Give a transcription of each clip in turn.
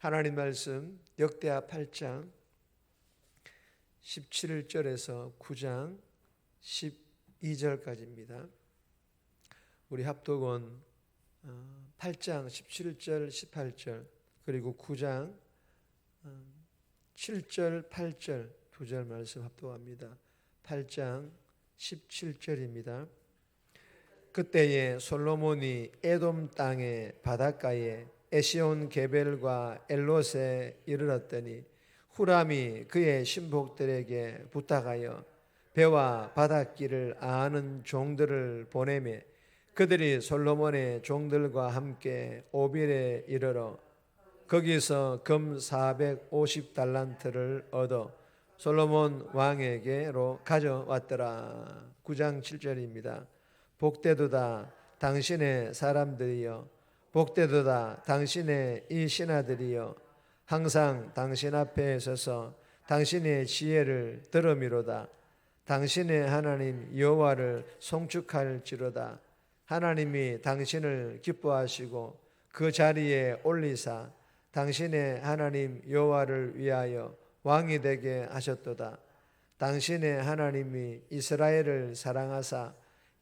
하나님 말씀 역대하 8장 17절에서 9장 12절까지입니다. 우리 합독은 8장 17절, 18절 그리고 9장 7절, 8절 두 절 말씀 합독합니다. 8장 17절입니다. 그때에 솔로몬이 에돔 땅의 바닷가에 에시온 게벨과 엘롯에 이르렀더니 후람이 그의 신복들에게 부탁하여 배와 바닷길을 아는 종들을 보내매 그들이 솔로몬의 종들과 함께 오빌에 이르러 거기서 금 450달란트를 얻어 솔로몬 왕에게로 가져왔더라. 9장 7절입니다. 복되도다 당신의 사람들이여, 복되도다 당신의 이 신하들이여, 항상 당신 앞에 서서 당신의 지혜를 들음이로다. 당신의 하나님 여호와를 송축할지로다. 하나님이 당신을 기뻐하시고 그 자리에 올리사 당신의 하나님 여호와를 위하여 왕이 되게 하셨도다. 당신의 하나님이 이스라엘을 사랑하사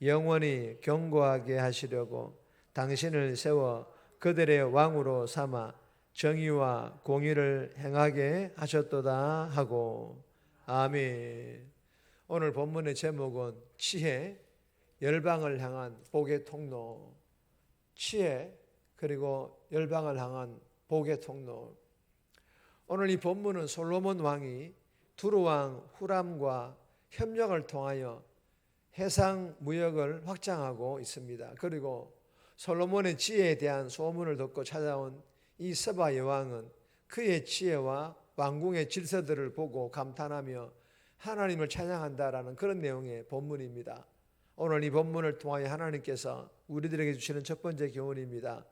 영원히 견고하게 하시려고 당신을 세워 그들의 왕으로 삼아 정의와 공의를 행하게 하셨도다 하고. 아멘. 오늘 본문의 제목은 지혜, 열방을 향한 복의 통로. 지혜 그리고 열방을 향한 복의 통로. 오늘 이 본문은 솔로몬 왕이 두루 왕 후람과 협력을 통하여 해상 무역을 확장하고 있습니다. 그리고 솔로몬의 지혜에 대한 소문을 듣고 찾아온 이 스바 여왕은 그의 지혜와 왕궁의 질서들을 보고 감탄하며 하나님을 찬양한다라는 그런 내용의 본문입니다. 오늘 이 본문을 통하여 하나님께서 우리들에게 주시는 첫 번째 교훈입니다.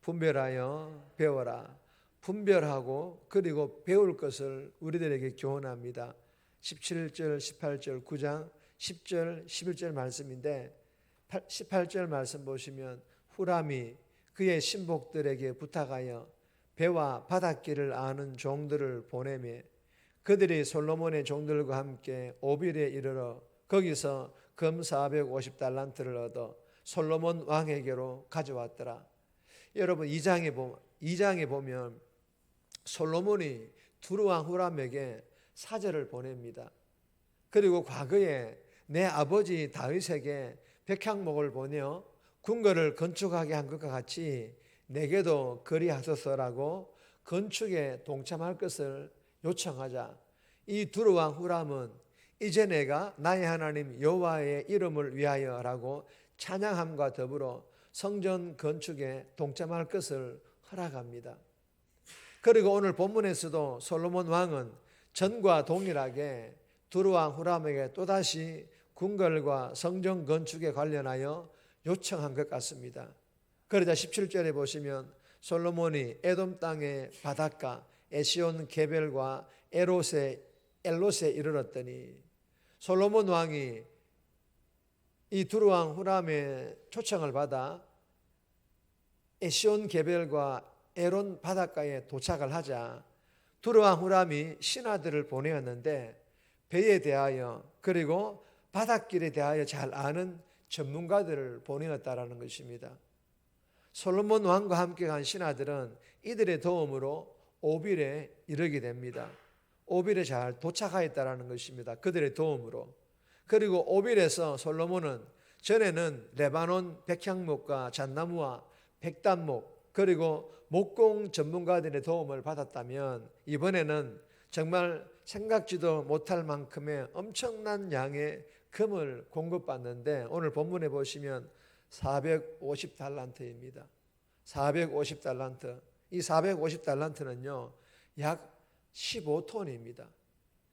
분별하여 배워라. 분별하고 그리고 배울 것을 우리들에게 교훈합니다. 17절, 18절, 9장 10절, 11절 말씀인데 18절 말씀 보시면 후람이 그의 신복들에게 부탁하여 배와 바닷길을 아는 종들을 보내매 그들이 솔로몬의 종들과 함께 오빌에 이르러 거기서 금 450달란트를 얻어 솔로몬 왕에게로 가져왔더라. 여러분 2장에 보면 솔로몬이 두루 왕 후람에게 사절을 보냅니다. 그리고 과거에 내 아버지 다윗에게 백향목을 보내어 궁궐을 건축하게 한 것과 같이 내게도 그리하소서라고 건축에 동참할 것을 요청하자 이 두루 왕 후람은 이제 내가 나의 하나님 여호와의 이름을 위하여라고 찬양함과 더불어 성전 건축에 동참할 것을 허락합니다. 그리고 오늘 본문에서도 솔로몬 왕은 전과 동일하게 두루 왕 후람에게 또다시 궁궐과 성전 건축에 관련하여 요청한 것 같습니다. 그러자 17절에 보시면 솔로몬이 에돔 땅의 바닷가 에시온 게벨과 엘롯에 이르렀더니 솔로몬 왕이 이 두루 왕 후람의 초청을 받아 에시온 게벨과 에론 바닷가에 도착을 하자 두루 왕 후람이 신하들을 보내었는데 배에 대하여 그리고 바닷길에 대하여 잘 아는 전문가들을 보내었다라는 것입니다. 솔로몬 왕과 함께 간 신하들은 이들의 도움으로 오빌에 이르게 됩니다. 오빌에 잘 도착하였다라는 것입니다. 그들의 도움으로. 그리고 오빌에서 솔로몬은 전에는 레바논 백향목과 잣나무와 백단목 그리고 목공 전문가들의 도움을 받았다면 이번에는 정말 생각지도 못할 만큼의 엄청난 양의 금을 공급받는데 오늘 본문에 보시면 450달란트입니다. 450달란트. 이 450달란트는요, 약 15톤입니다.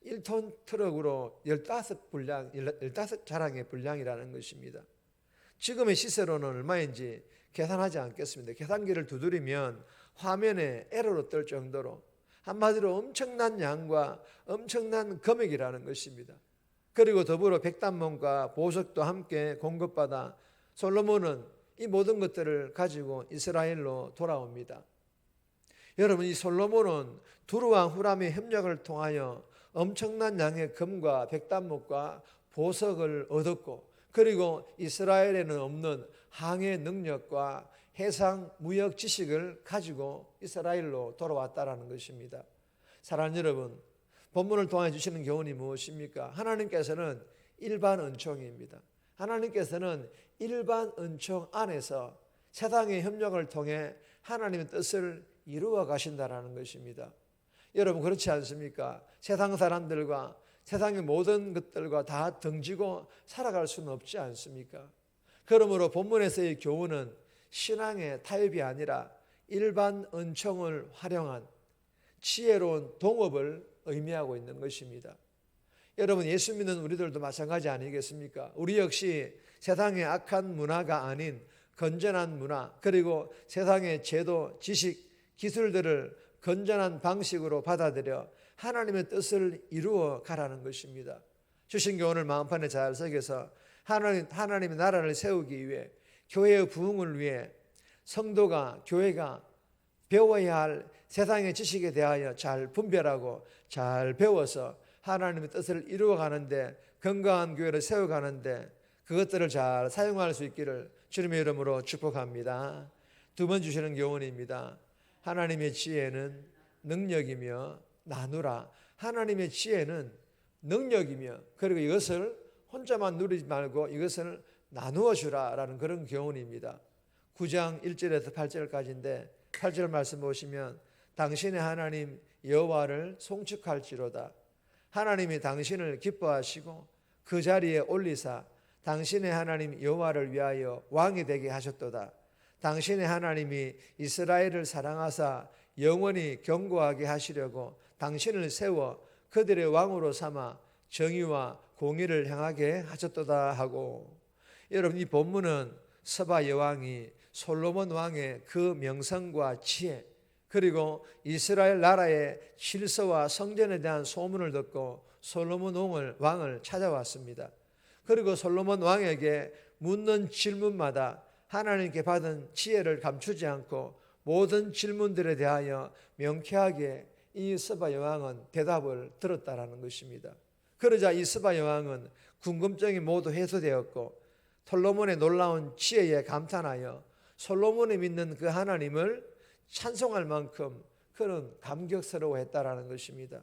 1톤 트럭으로 15차량의 분량이라는 것입니다. 지금의 시세로는 얼마인지 계산하지 않겠습니다. 계산기를 두드리면 화면에 에러로 뜰 정도로 한마디로 엄청난 양과 엄청난 금액이라는 것입니다. 그리고 더불어 백단목과 보석도 함께 공급받아 솔로몬은 이 모든 것들을 가지고 이스라엘로 돌아옵니다. 여러분, 이 솔로몬은 두루왕 후람의 협력을 통하여 엄청난 양의 금과 백단목과 보석을 얻었고, 그리고 이스라엘에는 없는 항해 능력과 해상 무역 지식을 가지고 이스라엘로 돌아왔다라는 것입니다. 사랑하는 여러분, 본문을 통해 주시는 교훈이 무엇입니까? 하나님께서는 일반 은총입니다. 하나님께서는 일반 은총 안에서 세상의 협력을 통해 하나님의 뜻을 이루어 가신다라는 것입니다. 여러분, 그렇지 않습니까? 세상 사람들과 세상의 모든 것들과 다 등지고 살아갈 수는 없지 않습니까? 그러므로 본문에서의 교훈은 신앙의 타협이 아니라 일반 은총을 활용한 지혜로운 동업을 의미하고 있는 것입니다. 여러분, 예수 믿는 우리들도 마찬가지 아니겠습니까? 우리 역시 세상의 악한 문화가 아닌 건전한 문화, 그리고 세상의 제도, 지식, 기술들을 건전한 방식으로 받아들여 하나님의 뜻을 이루어 가라는 것입니다. 주신 교훈을 마음판에 잘 새겨서 하나님의 나라를 세우기 위해, 교회의 부흥을 위해 성도가, 교회가 배워야 할 세상의 지식에 대하여 잘 분별하고 잘 배워서 하나님의 뜻을 이루어가는데, 건강한 교회를 세워가는데 그것들을 잘 사용할 수 있기를 주님의 이름으로 축복합니다. 두 번 주시는 교훈입니다. 하나님의 지혜는 능력이며 나누라. 하나님의 지혜는 능력이며, 그리고 이것을 혼자만 누리지 말고 이것을 나누어 주라라는 그런 교훈입니다. 9장 1절에서 8절까지인데 8절 말씀 보시면, 당신의 하나님 여호와를 송축할지로다. 하나님이 당신을 기뻐하시고 그 자리에 올리사 당신의 하나님 여호와를 위하여 왕이 되게 하셨도다. 당신의 하나님이 이스라엘을 사랑하사 영원히 견고하게 하시려고 당신을 세워 그들의 왕으로 삼아 정의와 공의를 행하게 하셨도다 하고, 여러분, 이 본문은 서바 여왕이 솔로몬 왕의 그 명성과 지혜, 그리고 이스라엘 나라의 질서와 성전에 대한 소문을 듣고 솔로몬 왕을 찾아왔습니다. 그리고 솔로몬 왕에게 묻는 질문마다 하나님께 받은 지혜를 감추지 않고 모든 질문들에 대하여 명쾌하게 이 스바 여왕은 대답을 들었다라는 것입니다. 그러자 이 스바 여왕은 궁금증이 모두 해소되었고 솔로몬의 놀라운 지혜에 감탄하여 솔로몬이 믿는 그 하나님을 찬송할 만큼 그는 감격스러워했다라는 것입니다.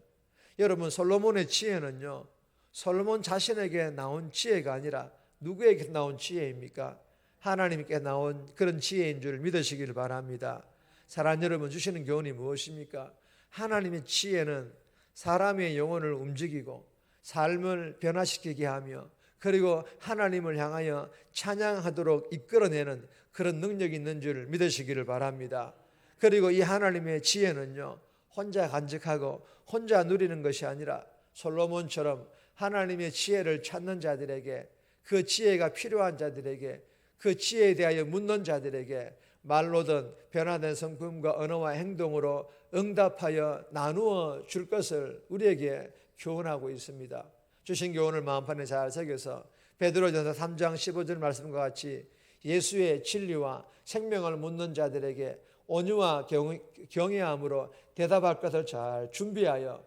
여러분, 솔로몬의 지혜는요, 솔로몬 자신에게 나온 지혜가 아니라 누구에게 나온 지혜입니까? 하나님께 나온 그런 지혜인 줄 믿으시기를 바랍니다. 사랑하는 여러분, 주시는 교훈이 무엇입니까? 하나님의 지혜는 사람의 영혼을 움직이고 삶을 변화시키게 하며, 그리고 하나님을 향하여 찬양하도록 이끌어내는 그런 능력이 있는 줄 믿으시기를 바랍니다. 그리고 이 하나님의 지혜는요, 혼자 간직하고 혼자 누리는 것이 아니라 솔로몬처럼 하나님의 지혜를 찾는 자들에게, 그 지혜가 필요한 자들에게, 그 지혜에 대하여 묻는 자들에게 말로든 변화된 성품과 언어와 행동으로 응답하여 나누어 줄 것을 우리에게 교훈하고 있습니다. 주신 교훈을 마음판에 잘 새겨서 베드로전서 3장 15절 말씀과 같이 예수의 진리와 생명을 묻는 자들에게 온유와 경외함으로 대답할 것을 잘 준비하여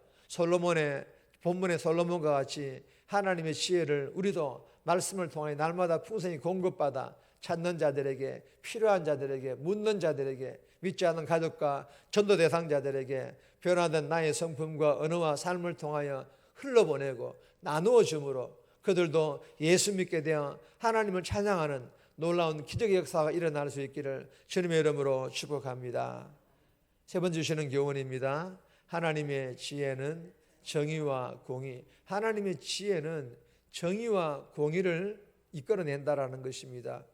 본문의 솔로몬과 같이 하나님의 지혜를 우리도 말씀을 통해 날마다 풍성히 공급받아 찾는 자들에게, 필요한 자들에게, 묻는 자들에게, 믿지 않는 가족과 전도 대상자들에게 변화된 나의 성품과 언어와 삶을 통하여 흘러보내고 나누어 줌으로 그들도 예수 믿게 되어 하나님을 찬양하는 놀라운 기적의 역사가 일어날 수 있기를 주님의 이름으로 축복합니다. 세 번째 주시는 교훈입니다. 하나님의 지혜는 정의와 공의. 하나님의 지혜는 정의와 공의를 이끌어낸다라는 것입니다.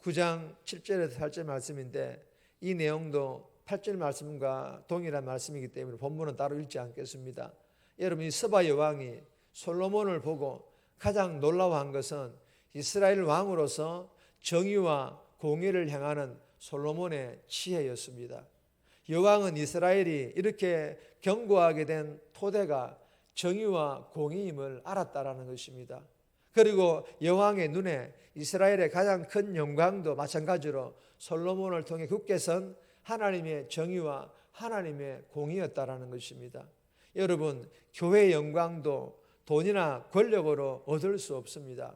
9장 7절에서 8절 말씀인데 이 내용도 8절 말씀과 동일한 말씀이기 때문에 본문은 따로 읽지 않겠습니다. 여러분, 이 스바 여왕이 솔로몬을 보고 가장 놀라워한 것은 이스라엘 왕으로서 정의와 공의를 행하는 솔로몬의 지혜였습니다. 여왕은 이스라엘이 이렇게 견고하게 된 토대가 정의와 공의임을 알았다라는 것입니다. 그리고 여왕의 눈에 이스라엘의 가장 큰 영광도 마찬가지로 솔로몬을 통해 굳게 선 하나님의 정의와 하나님의 공이었다라는 것입니다. 여러분, 교회의 영광도 돈이나 권력으로 얻을 수 없습니다.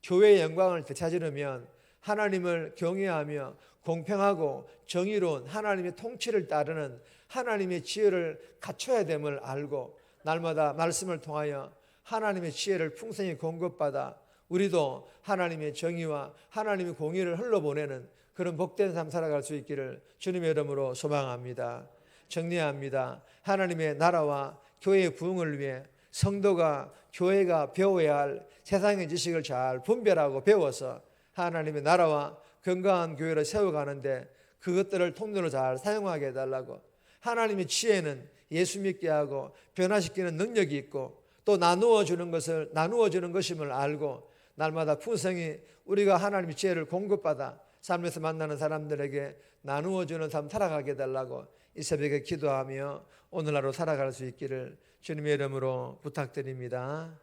교회의 영광을 되찾으려면 하나님을 경외하며 공평하고 정의로운 하나님의 통치를 따르는 하나님의 지혜를 갖춰야 됨을 알고 날마다 말씀을 통하여 하나님의 지혜를 풍성히 공급받아 우리도 하나님의 정의와 하나님의 공의를 흘러보내는 그런 복된 삶 살아갈 수 있기를 주님의 이름으로 소망합니다. 정리합니다. 하나님의 나라와 교회의 부흥을 위해 성도가 교회가 배워야 할 세상의 지식을 잘 분별하고 배워서 하나님의 나라와 건강한 교회를 세워가는데 그것들을 통로로 잘 사용하게 해달라고. 하나님의 지혜는 예수 믿게 하고 변화시키는 능력이 있고 또 나누어 주는 것임을 알고 날마다 풍성히 우리가 하나님의 지혜를 공급받아 삶에서 만나는 사람들에게 나누어 주는 삶 살아가게 해달라고 이 새벽에 기도하며 오늘 하루 살아갈 수 있기를 주님의 이름으로 부탁드립니다.